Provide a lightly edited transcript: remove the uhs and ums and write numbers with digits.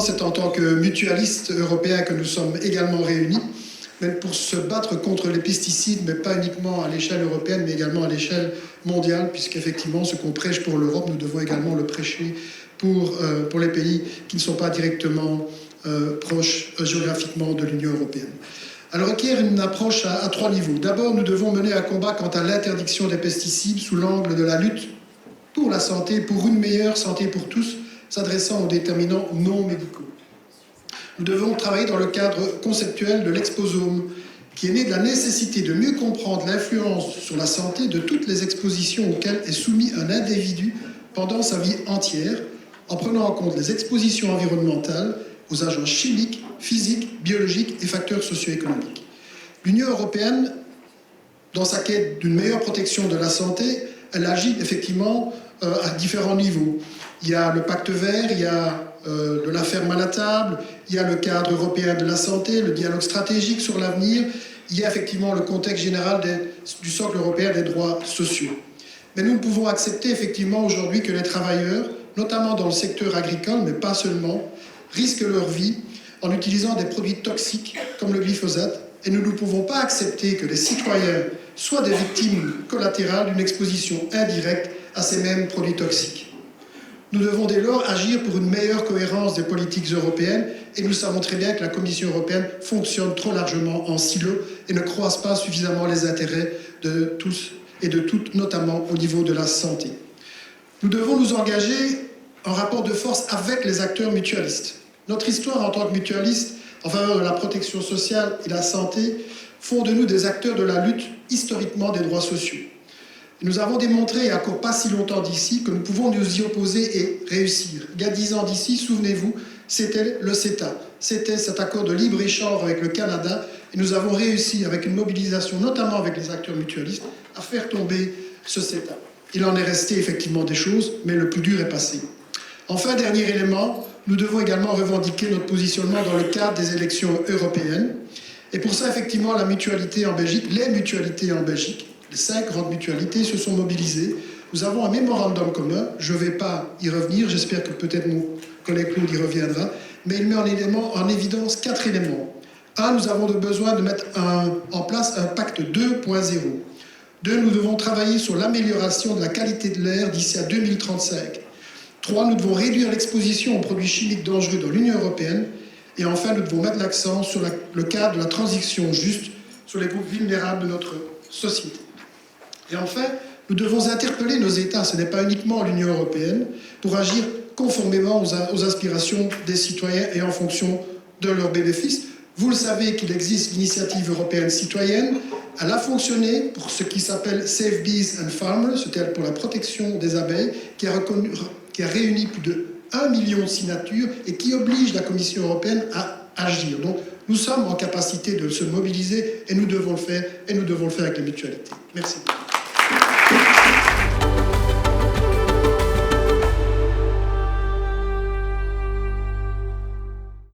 effectivement, c'est en tant que mutualistes européens que nous sommes également réunis, même pour se battre contre les pesticides, mais pas uniquement à l'échelle européenne, mais également à l'échelle mondiale, puisqu'effectivement, ce qu'on prêche pour l'Europe, nous devons également le prêcher pour les pays qui ne sont pas directement proches géographiquement de l'Union européenne. Elle requiert une approche à 3 niveaux. D'abord, nous devons mener un combat quant à l'interdiction des pesticides sous l'angle de la lutte pour la santé, pour une meilleure santé pour tous, s'adressant aux déterminants non médicaux. Nous devons travailler dans le cadre conceptuel de l'exposome, qui est né de la nécessité de mieux comprendre l'influence sur la santé de toutes les expositions auxquelles est soumis un individu pendant sa vie entière, en prenant en compte les expositions environnementales aux agents chimiques, physiques, biologiques et facteurs socio-économiques. L'Union européenne, dans sa quête d'une meilleure protection de la santé, elle agit effectivement à différents niveaux. Il y a le pacte vert, il y a de la ferme à la table, il y a le cadre européen de la santé, le dialogue stratégique sur l'avenir, il y a effectivement le contexte général du socle européen des droits sociaux. Mais nous ne pouvons accepter effectivement aujourd'hui que les travailleurs, notamment dans le secteur agricole, mais pas seulement, risquent leur vie en utilisant des produits toxiques comme le glyphosate, et nous ne pouvons pas accepter que les citoyens soient des victimes collatérales d'une exposition indirecte à ces mêmes produits toxiques. Nous devons dès lors agir pour une meilleure cohérence des politiques européennes, et nous savons très bien que la Commission européenne fonctionne trop largement en silo et ne croise pas suffisamment les intérêts de tous et de toutes, notamment au niveau de la santé. Nous devons nous engager en rapport de force avec les acteurs mutualistes. Notre histoire en tant que mutualistes en faveur de la protection sociale et la santé font de nous des acteurs de la lutte historiquement des droits sociaux. Et nous avons démontré, il n'y a encore pas si longtemps d'ici, que nous pouvons nous y opposer et réussir. Il y a 10 ans d'ici, souvenez-vous, c'était le CETA. C'était cet accord de libre-échange avec le Canada. Et nous avons réussi, avec une mobilisation, notamment avec les acteurs mutualistes, à faire tomber ce CETA. Il en est resté effectivement des choses, mais le plus dur est passé. Enfin, dernier élément, nous devons également revendiquer notre positionnement dans le cadre des élections européennes. Et pour ça, effectivement, la mutualité en Belgique, les mutualités en Belgique, les 5 grandes mutualités se sont mobilisées. Nous avons un mémorandum commun, je ne vais pas y revenir, j'espère que peut-être mon collègue Claude y reviendra, mais il met en évidence 4 éléments. 1, nous avons besoin de mettre en place un pacte 2.0. 2, nous devons travailler sur l'amélioration de la qualité de l'air d'ici à 2035. 3, nous devons réduire l'exposition aux produits chimiques dangereux dans l'Union européenne. Et enfin, nous devons mettre l'accent sur le cadre de la transition juste sur les groupes vulnérables de notre société. Et enfin, nous devons interpeller nos États, ce n'est pas uniquement l'Union européenne, pour agir conformément aux aspirations des citoyens et en fonction de leurs bénéfices. Vous le savez qu'il existe l'initiative européenne citoyenne. Elle a fonctionné pour ce qui s'appelle Save Bees and Farmers, c'est-à-dire pour la protection des abeilles, qui a réuni plus de 1 million de signatures et qui oblige la Commission européenne à agir. Donc, nous sommes en capacité de se mobiliser et nous devons le faire avec les mutualités. Merci.